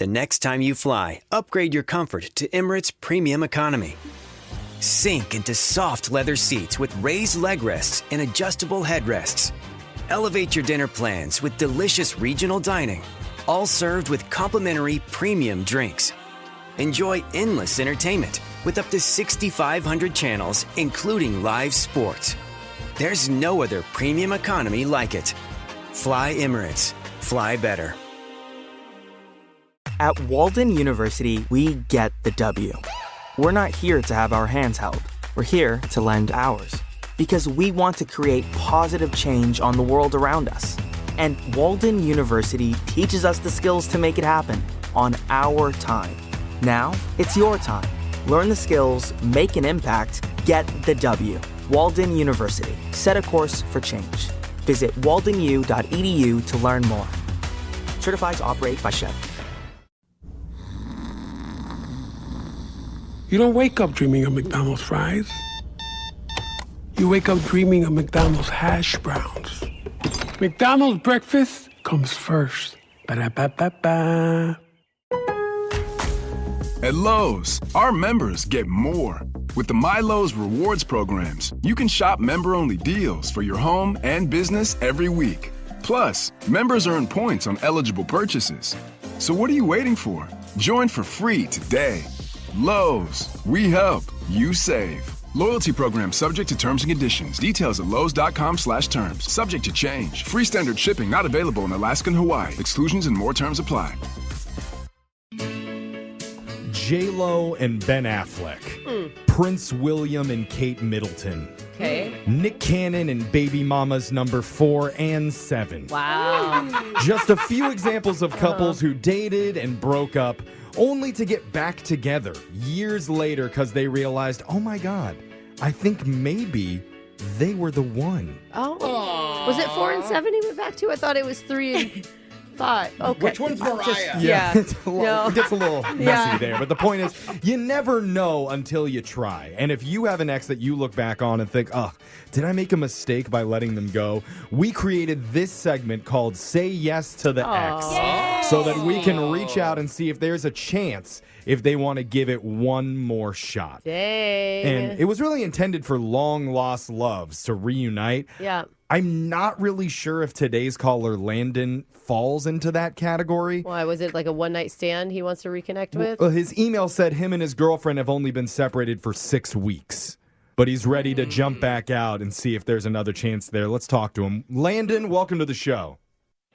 The next time you fly, upgrade your comfort to Emirates Premium Economy. Sink into soft leather seats with raised leg rests and adjustable headrests. Elevate your dinner plans with delicious regional dining, all served with complimentary premium drinks. Enjoy endless entertainment with up to 6,500 channels, including live sports. There's no other premium economy like it. Fly Emirates. Fly better. At Walden University, we get the W. We're not here to have our hands held. We're here to lend ours. Because we want to create positive change on the world around us. And Walden University teaches us the skills to make it happen on our time. Now, it's your time. Learn the skills, make an impact, get the W. Walden University. Set a course for change. Visit waldenu.edu to learn more. Certified to operate by Chef. You don't wake up dreaming of McDonald's fries. You wake up dreaming of McDonald's hash browns. McDonald's breakfast comes first. Ba-da-ba-ba-ba. At Lowe's, our members get more. With the MyLowe's Rewards programs, you can shop member-only deals for your home and business every week. Plus, members earn points on eligible purchases. So what are you waiting for? Join for free today. Lowe's, we help, you save. Loyalty program subject to terms and conditions. Details at lowes.com/terms. Subject to change. Free standard shipping not available in Alaska and Hawaii. Exclusions and more terms apply. J-Lo and Ben Affleck. Prince William and Kate Middleton. Okay. Nick Cannon and baby mamas number 4 and 7. Wow. Just a few examples of couples who dated and broke up only to get back together years later because they realized, oh my God, I think maybe they were the one. Oh. Aww. Was it 4 and 7 he went back to? I thought it was 3 and 5. Okay. Which one's Mariah? Yeah. It gets a little messy there. But the point is, you never know until you try. And if you have an ex that you look back on and think, oh, did I make a mistake by letting them go? We created this segment called Say Yes to the Ex. Yay. So that we can reach out and see if there's a chance if they want to give it one more shot. Dang. And it was really intended for long-lost loves to reunite. Yeah. I'm not really sure if today's caller, Landon, falls into that category. Why? Was it like a one-night stand he wants to reconnect with? Well, his email said him and his girlfriend have only been separated for 6 weeks. But he's ready to jump back out and see if there's another chance there. Let's talk to him. Landon, welcome to the show.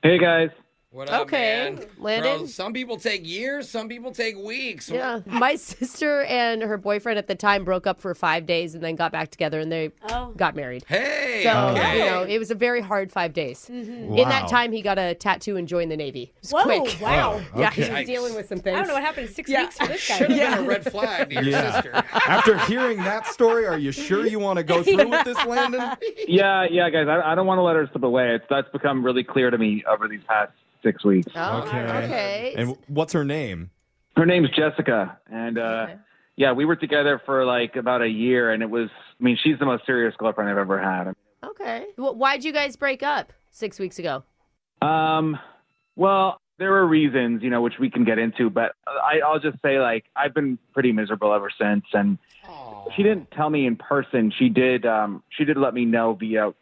Hey, guys. What up, man? Landon? Bro, some people take years, some people take weeks. Yeah. My sister and her boyfriend at the time broke up for 5 days and then got back together and they got married. Hey! So, okay. you know, it was a very hard 5 days. Wow. In that time, he got a tattoo and joined the Navy. It was quick. Wow. Oh, Yeah, okay. he was dealing with some things. I don't know what happened in 6 weeks for this guy. Should have been a red flag to your sister. After hearing that story, are you sure you want to go through with this, Landon? Yeah, guys. I don't want to let her slip away. That's become really clear to me over these past 6 weeks. Oh, okay. And what's her name? Her name's Jessica, and yeah, we were together for like about a year, and it was. I mean, she's the most serious girlfriend I've ever had. Okay. Why'd you guys break up 6 weeks ago? Well, there were reasons, you know, which we can get into, but I'll just say, like, I've been pretty miserable ever since, and she didn't tell me in person. She did let me know via,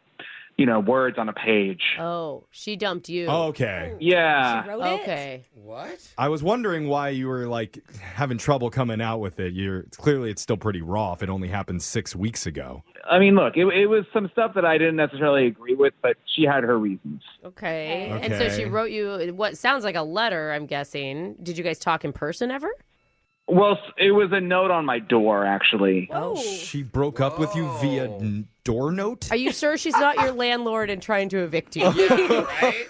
you know, words on a page. Oh, she dumped you. Okay. Yeah. She wrote it? Okay. What? I was wondering why you were, like, having trouble coming out with it. Clearly, it's still pretty raw if it only happened 6 weeks ago. I mean, look, it was some stuff that I didn't necessarily agree with, but she had her reasons. Okay. And so she wrote you what sounds like a letter, I'm guessing. Did you guys talk in person ever? Well, it was a note on my door, actually. Oh. She broke up with you via door note? Are you sure she's not your landlord and trying to evict you? Yeah, right?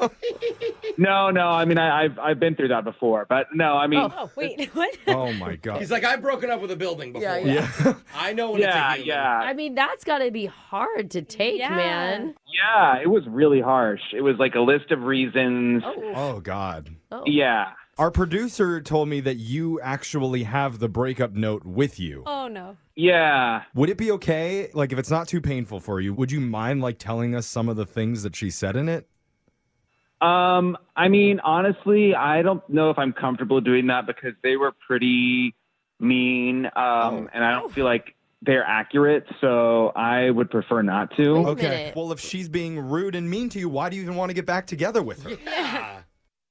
No. I mean, I've been through that before, but no. I mean, Oh, wait, what? Oh, my God. He's like, I've broken up with a building before. Yeah. I know when it's a human. I mean, that's got to be hard to take, man. Yeah, it was really harsh. It was like a list of reasons. Oh, God. Oh. Yeah. Our producer told me that you actually have the breakup note with you. Oh, no. Yeah. Would it be okay, like, if it's not too painful for you, would you mind, like, telling us some of the things that she said in it? I mean, honestly, I don't know if I'm comfortable doing that because they were pretty mean, and I don't feel like they're accurate, so I would prefer not to. Wait a Okay. minute. Well, if she's being rude and mean to you, why do you even want to get back together with her? Yeah.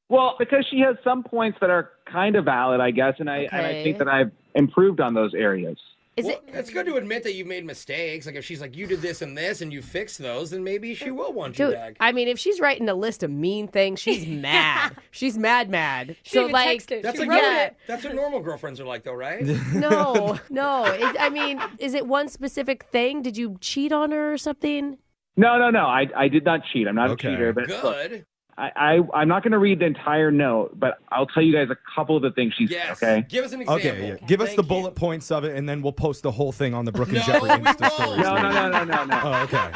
Well, because she has some points that are kind of valid, I guess, and I Okay. think that I've improved on those areas. It's good to admit that you've made mistakes. Like if she's like, you did this and this, and you fixed those, then maybe she will want you Dude, back. I mean, if she's writing a list of mean things, she's mad. She's mad. She even texted. That's She a wrote good. That's what normal girlfriends are like, though, right? No. I mean, is it one specific thing? Did you cheat on her or something? No. I did not cheat. I'm not Okay. a cheater. But look, Good. I'm not going to read the entire note, but I'll tell you guys a couple of the things she Yes. said, okay? Give us an example. Okay, yeah. Give us Thank the you. bullet points of it, and then we'll post the whole thing on the Brooke and No, Jeffery we Insta won't. stories. No. Oh, okay.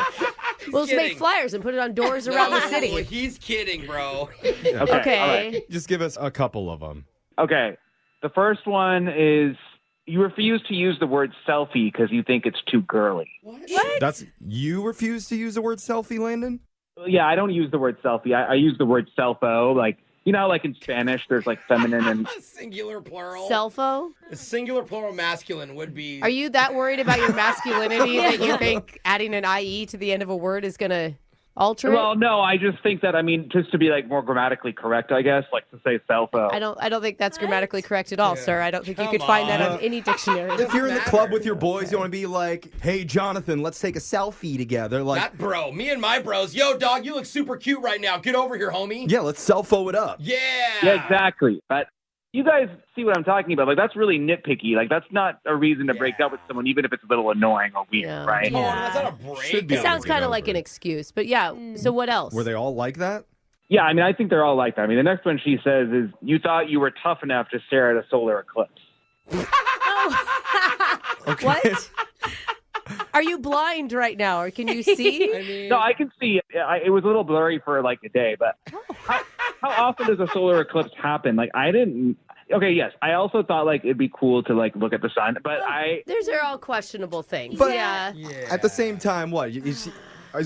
Well, let's make kidding. flyers and put it on doors around the No, city. He's kidding, bro. Okay. All right. Just give us a couple of them. Okay. The first one is you refuse to use the word selfie because you think it's too girly. What? That's you refuse to use the word selfie, Landon? Yeah, I don't use the word selfie. I use the word selfo. Like, you know, like in Spanish, there's like feminine and... Singular plural. Selfo? Singular plural masculine would be. Are you that worried about your masculinity that you think adding an IE to the end of a word is going to alter it? Well, no, I just think that, I mean, just to be like more grammatically correct, I guess, like to say selfo. I don't think that's grammatically correct at all, Yeah. sir. I don't think you Come could find that on. on any dictionary. If you're in the matter. club with your boys, you want to be like, hey, Jonathan, let's take a selfie together. Like, Not bro. Me and my bros. Yo, dog, you look super cute right now. Get over here, homie. yeah, let's selfo it up. Yeah. Yeah, exactly. But you guys see what I'm talking about. Like, that's really nitpicky. Like, that's not a reason to break up with someone, even if it's a little annoying or weird, Yeah. right? Oh, that's not a break. Should be It sounds kind of over. like an excuse, but yeah. So what else? Were they all like that? Yeah, I mean, I think they're all like that. I mean, the next one she says is, you thought you were tough enough to stare at a solar eclipse. Okay. What? Are you blind right now, or can you see? I mean, No, I can see. It was a little blurry for like a day, but how often does a solar eclipse happen? Like, I didn't. Okay, yes. I also thought like it'd be cool to like look at the sun, but Those are all questionable things. But- yeah. At the same time, what?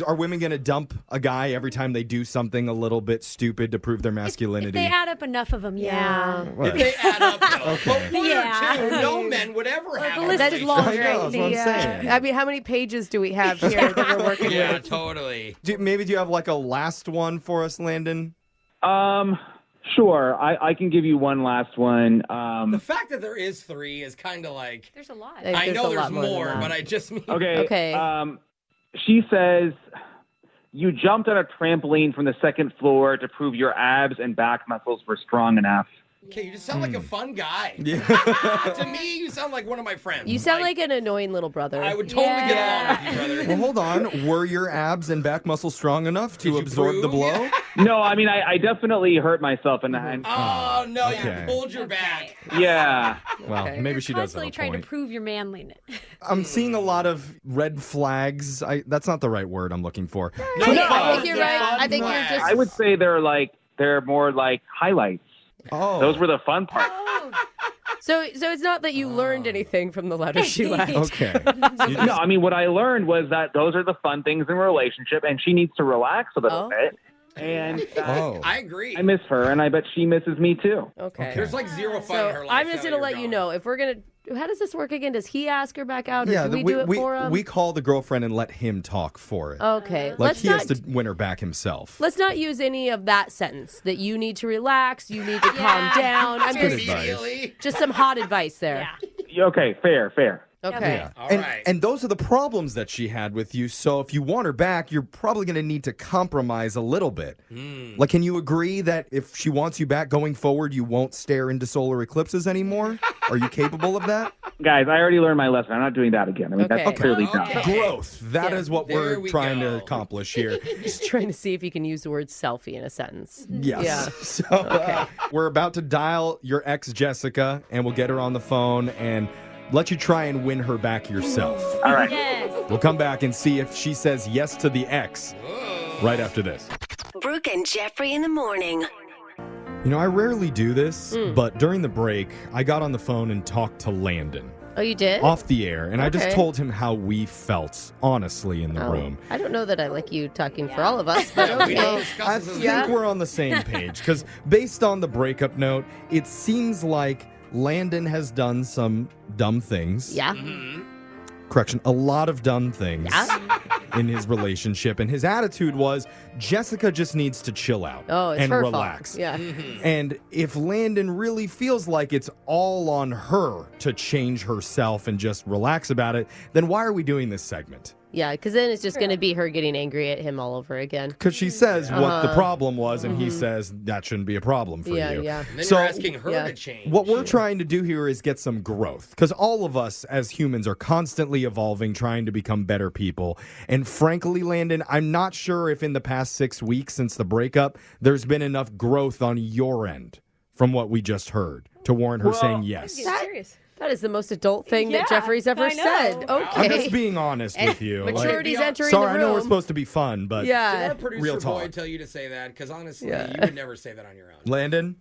Are women going to dump a guy every time they do something a little bit stupid to prove their If masculinity? they add up enough of them, yeah. What? if they add up, though. Okay. But one Yeah. or two, no men would ever have. the a list is relationship. long. I know, that's what I'm saying. I mean, how many pages do we have here that we're working Yeah, with? totally. Maybe do you have like a last one for us, Landon? Sure. I can give you one last one. The fact that there is 3 is kind of like. There's a lot. There's I know a there's lot more than more, that. but I just mean. Okay. Okay. She says, you jumped on a trampoline from the second floor to prove your abs and back muscles were strong enough. Okay, you just sound like a fun guy. Yeah. To me, you sound like one of my friends. You sound like an annoying little brother. I would totally get along with you, brother. Well, hold on. Were your abs and back muscles strong enough to Did you absorb the prove? blow? Yeah. No, I mean, I definitely hurt myself. And Oh, no, Okay. you pulled your back. yeah. Well, maybe You're she does have constantly a trying to point. prove your manliness. I'm seeing a lot of red flags. That's not the right word I'm looking for. No, I think you're right. I think you're just. I would say they're more like highlights. Oh. Those were the fun parts. So it's not that you learned anything from the letter she left. Okay. No, I mean, what I learned was that those are the fun things in a relationship, and she needs to relax a little Oh. bit. And Oh. I agree. I miss her, and I bet she misses me too. Okay. There's like zero fun So in her life. I'm just now gonna you're let you gone. know if we're gonna. How does this work again? Does he ask her back out, or Yeah, do we do it for him? we call the girlfriend and let him talk for it. Okay. Like let's he not. has to win her back himself. Let's not use any of that sentence. That you need to relax. You need to calm down. I'm Good just advice. Immediately. just some hot advice there. Okay, fair. Okay. Yeah. All and, right. and those are the problems that she had with you. So if you want her back, you're probably going to need to compromise a little bit. Like, can you agree that if she wants you back going forward, you won't stare into solar eclipses anymore? Are you capable of that? Guys, I already learned my lesson. I'm not doing that again. I mean, Okay. that's clearly Okay. done. Growth. That Yeah. is what There we're we trying go. to accomplish here. Just trying to see if you can use the word selfie in a sentence. Yes. Yeah. So we're about to dial your ex, Jessica, and we'll get her on the phone and let you try and win her back yourself. All right. Yes. We'll come back and see if she says yes to the ex right after this. Brooke and Jeffrey in the morning. You know, I rarely do this, but during the break, I got on the phone and talked to Landon. Oh, you did? off the air, and I just Okay. told him how we felt, honestly, in the room. I don't know that I like you talking for all of us, but We don't okay. discuss I this as think we're on the same page, because based on the breakup note, it seems like Landon has done some dumb things. Yeah. Correction, a lot of dumb things Yeah. in his relationship, and his attitude was Jessica just needs to chill out Oh, it's and her relax. fault. Yeah. And if Landon really feels like it's all on her to change herself and just relax about it, then why are we doing this segment? Yeah, because then it's just going to be her getting angry at him all over again. Because she says what the problem was, and he says that shouldn't be a problem for Yeah, you. yeah. And then So you're asking her to change. what we're trying to do here is get some growth, because all of us as humans are constantly evolving, trying to become better people. And frankly, Landon, I'm not sure if in the past 6 weeks since the breakup, there's been enough growth on your end from what we just heard to warrant her saying yes. Serious. That is the most adult thing that Yeah, Jeffrey's ever I know. said. Okay. I'm just being honest with you. Maturity's entering Sorry, the I room. know we're supposed to be fun, but Did Yeah. our producer Real boy talk. tell you to say that? Because honestly, Yeah. you would never say that on your own. Landon,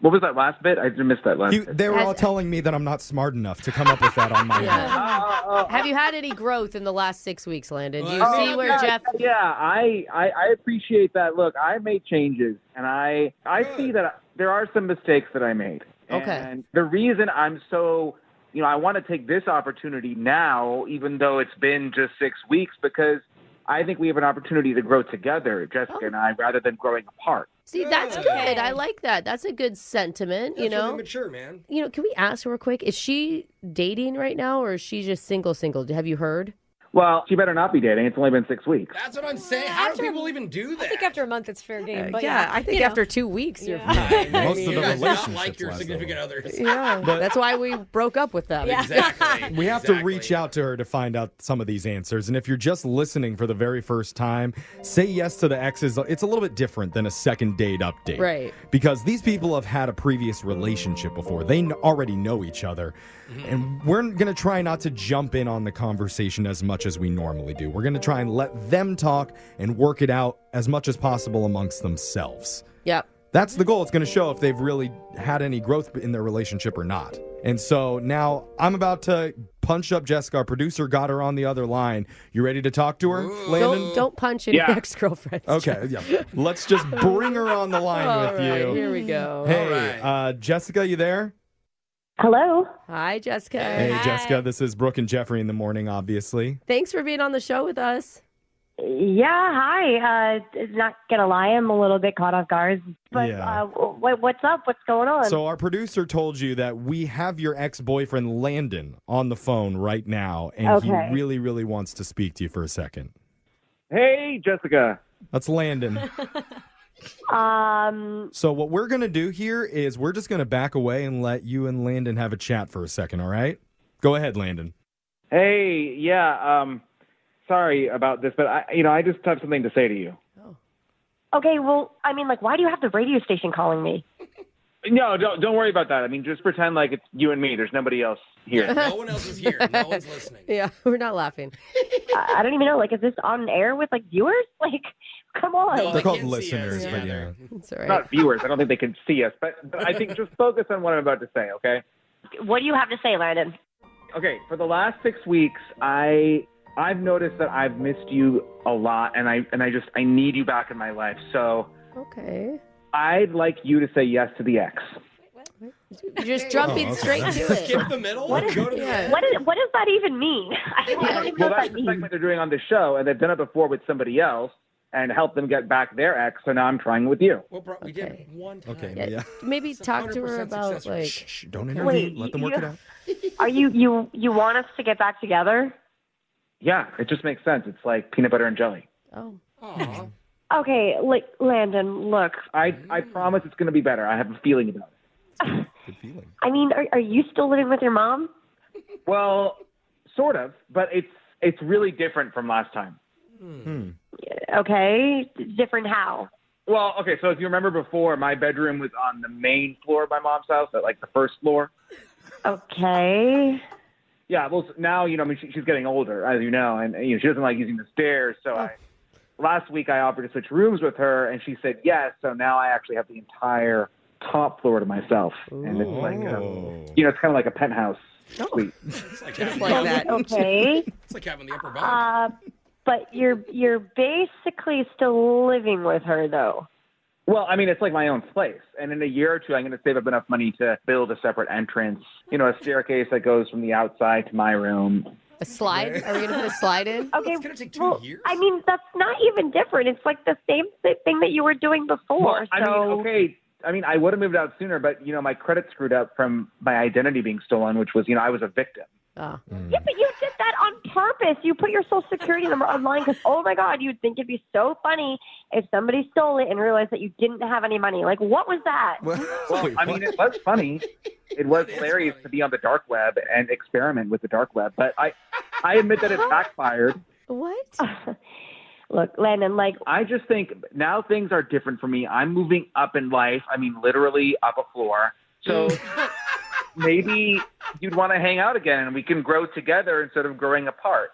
What was that last bit? I missed that last bit. they were all telling me that I'm not smart enough to come up with that on my own. Have you had any growth in the last 6 weeks, Landon? Do you Well, see where Jeff... Yeah, I appreciate that. Look, I made changes, and I see that there are some mistakes that I made. Okay. And the reason I'm so, I want to take this opportunity now, even though it's been just 6 weeks, because I think we have an opportunity to grow together, Jessica and I, rather than growing apart. See, that's good. I like that. That's a good sentiment, That's you know? really mature, man. You know, can we ask real quick, is she dating right now, or is she just single? Have you heard? Well, she better not be dating. It's only been 6 weeks. That's what I'm saying. How do people even do that? I think after a month it's fair game. But I think you know. after 2 weeks, you're Yeah. fine. Most you of the guys not relationships like your last significant that others. Yeah, that's why we broke up with them. Yeah. Exactly. We have to reach out to her to find out some of these answers. And if you're just listening for the very first time, say yes to the exes. It's a little bit different than a second date update. Right. Because these people have had a previous relationship before. They already know each other. And we're going to try not to jump in on the conversation as much as we normally do. We're going to try and let them talk and work it out as much as possible amongst themselves. Yep. That's the goal. It's going to show if they've really had any growth in their relationship or not. And so now I'm about to punch up Jessica. Our producer got her on the other line. You ready to talk to her, Landon? Don't punch any ex-girlfriends. Okay, yeah. Let's just bring her on the line All with right, you. here we go. Hey, Jessica, you there? Hello. Hi, Jessica. Hey, Hi. Jessica. This is Brooke and Jeffery in the morning, obviously. Thanks for being on the show with us. Yeah, hi. Not gonna lie, I'm a little bit caught off guard. But Yeah. what's up? What's going on? So our producer told you that we have your ex-boyfriend Landon on the phone right now, and Okay. he really, really wants to speak to you for a second. Hey, Jessica. That's Landon. So what we're going to do here is we're just going to back away and let you and Landon have a chat for a second, all right? Go ahead, Landon. Hey, yeah. Sorry about this, but I just have something to say to you. Okay, well, I mean, like, why do you have the radio station calling me? No, don't worry about that. I mean, just pretend like it's you and me. There's nobody else here. No one else is here. No one's listening. Yeah, we're not laughing. I don't even know. Like, is this on air with like viewers? Like, come on. No, They're called can't see us. listeners, but yeah. It's all right. Not viewers. I don't think they can see us, but I think just focus on what I'm about to say, okay? What do you have to say, Landon? Okay, for the last 6 weeks, I've noticed that I've missed you a lot, and I need you back in my life. So Okay. I'd like you to say yes to the ex. You're just jumping straight to it. Skip the middle. What is- Go to the Yeah. end. What does that even mean? I don't even know Well, what that's that the means. segment they're doing on the show, and they've done it before with somebody else and helped them get back their ex. So now I'm trying with you. Well, bro, we did Okay. it one time. Okay, Yeah, yeah. Maybe It's talk to her 100% about success rate. like. Shh, don't interview. Wait, Let them work it out. Are you want us to get back together? Yeah, it just makes sense. It's like peanut butter and jelly. Oh. Aw. Okay, like Landon, look. I promise it's going to be better. I have a feeling about it. Good feeling. I mean, are you still living with your mom? Well, sort of, but it's really different from last time. Okay, different how? Well, okay, so if you remember before, my bedroom was on the main floor of my mom's house, at like the first floor. Okay. Yeah, well, now, I mean, she's getting older, as you know, and she doesn't like using the stairs. So last week I offered to switch rooms with her, and she said yes. So now I actually have the entire top floor to myself. And it's like, it's kind of like a penthouse. Sweet. It's like Just having, like that. Okay. it's like having the upper bunk. But you're basically still living with her, though. Well, I mean, it's like my own place. And in a year or two, I'm going to save up enough money to build a separate entrance, a staircase that goes from the outside to my room. A slide? Are we going to put a slide in? Okay. It's going to take 2 years. I mean, that's not even different. It's like the same thing that you were doing before. Well, I would have moved out sooner, but, my credit screwed up from my identity being stolen, which was, I was a victim. Oh. Yeah, but you did that on purpose. You put your social security number online because, oh my God, you'd think it'd be so funny if somebody stole it and realized that you didn't have any money. Like, what was that? Well, I mean, it was funny. It was hilarious to be on the dark web and experiment with the dark web, but I admit that it backfired. What? Look, Landon, I just think now things are different for me. I'm moving up in life. I mean, literally up a floor. So maybe you'd want to hang out again and we can grow together instead of growing apart.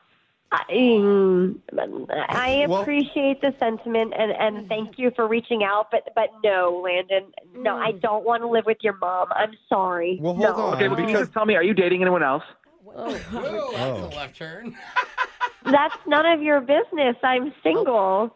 I appreciate the sentiment and thank you for reaching out, but no, Landon, no, I don't want to live with your mom. I'm sorry. Well, hold on. Okay, well, can you just tell me, are you dating anyone else? Whoa, that's a left turn. That's none of your business. I'm single.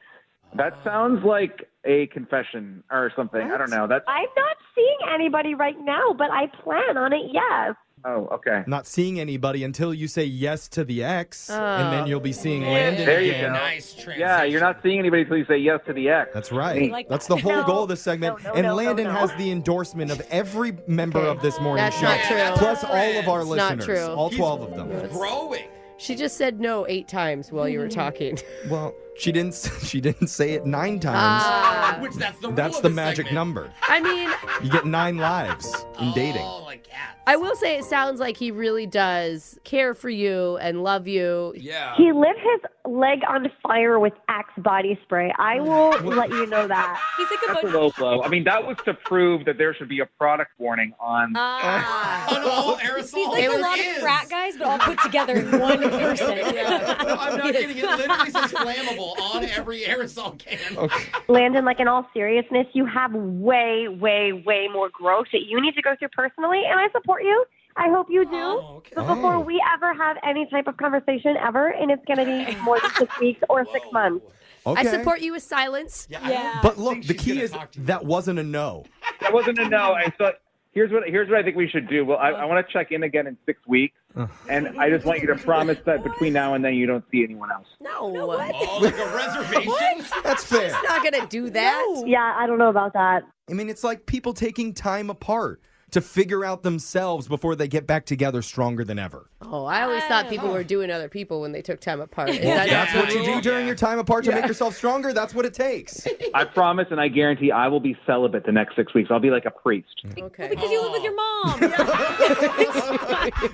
That sounds like a confession or something. What? I don't know. I'm not seeing anybody right now, but I plan on it, yes. Oh, okay. Not seeing anybody until you say yes to the ex, and then you'll be seeing Landon there you again. go. Nice transition. Yeah, you're not seeing anybody until you say yes to the ex. That's right. Like That's the whole No. goal of this segment. No, and Landon has the endorsement of every member of this morning That's show. not true. Plus all of our It's not listeners. true. All 12 of them. Growing. She just said no 8 times while you were talking. Well, she didn't say it 9 times. Which that's the rule That's of the this magic segment. number. I mean, You get 9 lives in dating. Oh, like cats. I will say it sounds like he really does care for you and love you. Yeah. He lit his leg on fire with Axe body spray. I will let you know that. He's like That's a low blow. I mean, that was to prove that there should be a product warning on. On all aerosols. He's like It a was lot of his. frat guys, but all put together in one person. I'm not kidding. It literally says flammable on every aerosol can. Landon, in all seriousness, you have way, way, way more growth that you need to go through personally, and I support you. I hope you do. Oh, okay. But before we ever have any type of conversation ever, and it's going to be more than 6 weeks or 6 months. Okay. I support you with silence. Yeah. But look, the key is that wasn't a no. That wasn't a no. And so here's what I think we should do. Well, I want to check in again in 6 weeks, and I just want you to promise that between now and then you don't see anyone else. No. Oh, like a reservation? That's fair. He's not going to do that. Yeah, I don't know about that. I mean, it's like people taking time apart to figure out themselves before they get back together stronger than ever. Oh, I always thought people were doing other people when they took time apart. Is Well, that that's not what you true? do during your time apart to make yourself stronger. That's what it takes. I promise and I guarantee I will be celibate the next 6 weeks. I'll be like a priest. Okay. Because you live with your mom.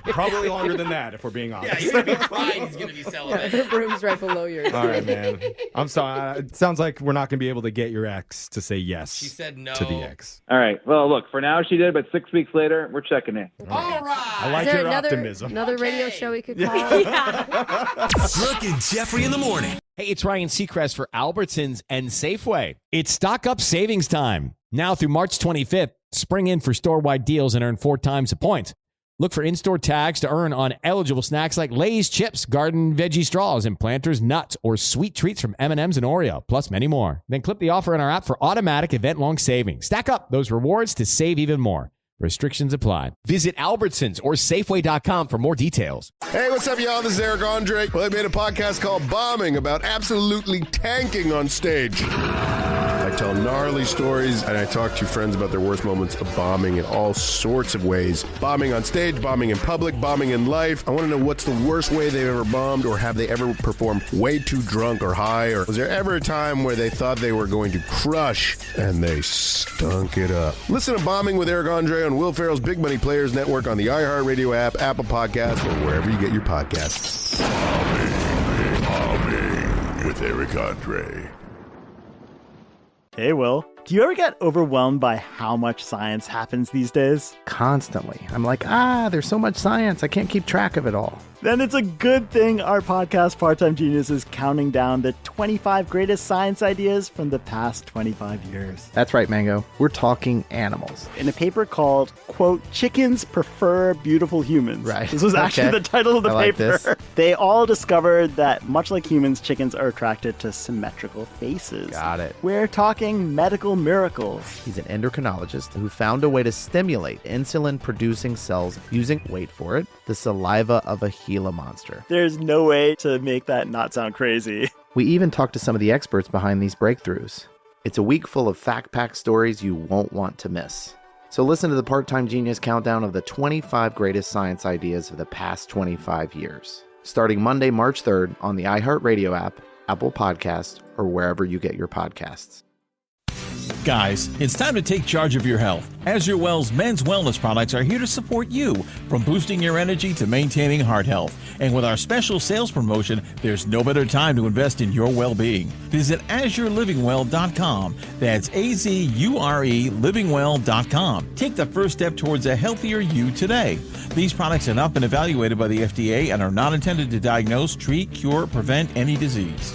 Probably longer than that, if we're being Yeah, honest. even if he tried, he's going to be celibate. Her room's right below yours. All right, man. I'm sorry. It sounds like we're not going to be able to get your ex to say yes She said no. to the ex. All right. Well, look, for now she did, but 6 weeks later, we're checking in. All right. I like Is there your another, optimism. another radio show we could call? Brooke and Jeffrey in the morning. Hey, it's Ryan Seacrest for Albertsons and Safeway. It's stock up savings time. Now through March 25th, spring in for store-wide deals and earn 4 times the points. Look for in-store tags to earn on eligible snacks like Lay's chips, garden veggie straws, and Planters nuts, or sweet treats from M&M's and Oreo, plus many more. Then clip the offer in our app for automatic event-long savings. Stack up those rewards to save even more. Restrictions apply. Visit Albertsons or Safeway.com for more details. Hey, what's up, y'all? This is Eric Andre. Well, I made a podcast called Bombing about absolutely tanking on stage. I tell gnarly stories, and I talk to friends about their worst moments of bombing in all sorts of ways. Bombing on stage, bombing in public, bombing in life. I want to know what's the worst way they've ever bombed, or have they ever performed way too drunk or high, or was there ever a time where they thought they were going to crush and they stunk it up? Listen to Bombing with Eric Andre on Will Ferrell's Big Money Players Network, on the iHeartRadio app, Apple Podcasts, or wherever you get your podcasts. Bombing with Eric Andre. Hey, Will, Do you ever get overwhelmed by how much science happens these days? Constantly. I'm like, there's so much science, I can't keep track of it all. Then it's a good thing our podcast, Part-Time Genius, is counting down the 25 greatest science ideas from the past 25 years. That's right, Mango. We're talking animals. In a paper called, quote, Chickens Prefer Beautiful Humans. Right. This was actually the title of the paper. This. They all discovered that, much like humans, chickens are attracted to symmetrical faces. Got it. We're talking medical miracles. He's an endocrinologist who found a way to stimulate insulin-producing cells using, wait for it, the saliva of a Gila monster. There's no way to make that not sound crazy. We even talked to some of the experts behind these breakthroughs. It's a week full of fact-packed stories you won't want to miss. So listen to the Part-Time Genius countdown of the 25 greatest science ideas of the past 25 years. Starting Monday, March 3rd on the iHeartRadio app, Apple Podcasts, or wherever you get your podcasts. Guys, it's time to take charge of your health. Azure Well's men's wellness products are here to support you, from boosting your energy to maintaining heart health. And with our special sales promotion, there's no better time to invest in your well-being. Visit AzureLivingWell.com. That's AZURE livingwell.com. Take the first step towards a healthier you today. These products have not been evaluated by the FDA and are not intended to diagnose, treat, cure, or prevent any disease.